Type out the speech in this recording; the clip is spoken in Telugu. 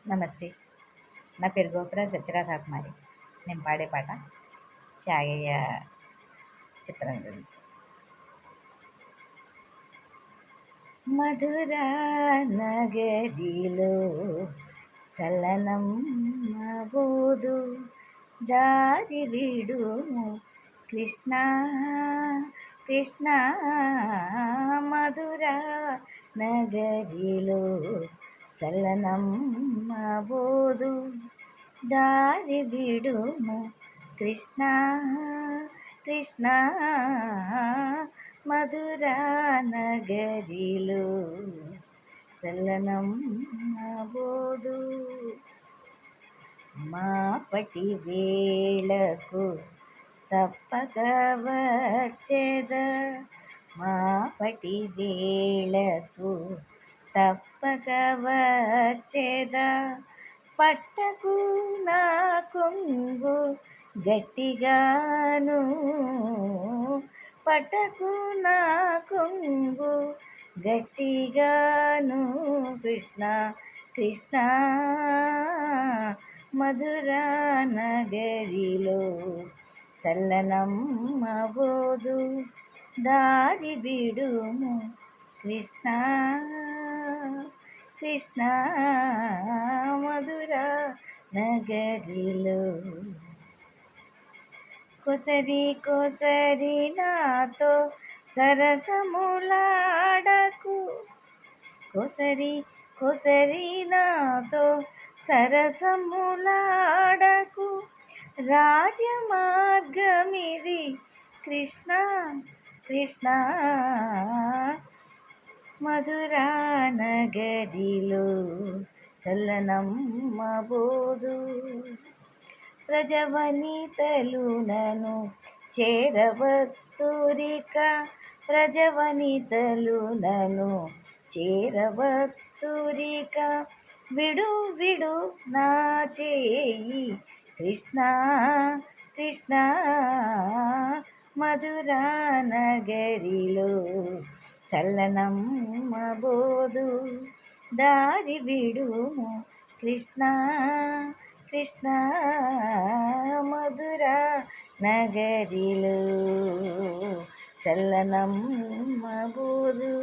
నమస్తే. నా పేరు గోపురాజ్ సత్యరాధాకుమారి. నేను పాడే పాట త్యాగయ్య చిత్రం గురించి. మధురా నగరిలో చలనం మబోదు, దారి విడుము కృష్ణ కృష్ణ. మధురా నగరిలో చలనం మబోదు, దారి విడుము కృష్ణ కృష్ణ. మధురా నగరిలో చలనం మబోదు, మాపటి వేళకు తప్పక వచ్చేద, మాపటి వేళకు తప్పక వచ్చేద. పట్టకు నా కొంగు గట్టిగాను, పట్టకు నా కొంగు గట్టిగాను కృష్ణ కృష్ణ. మధురా నగరిలో చల్లనం మబోదు, దారి బిడుము కృష్ణ కృష్ణ. మధురా నగరిలో కొసరి కొసరి నాతో సరసములాడకు, కొసరి కొసరి నాతో సరసములాడకు. రాజమార్గమిది కృష్ణ కృష్ణ. మధురా నగరిలో చలనం మబోదు, ప్రజవనితలు నను చేరవత్తురిక, ప్రజవనితలు నను చేరవత్తురిక. విడు విడు నా చేయి కృష్ణ కృష్ణ. మధురా నగరిలో చలనం మబోదు, దారి విడుము కృష్ణ కృష్ణ. మధురా నగరిలో చలనం మబోదు.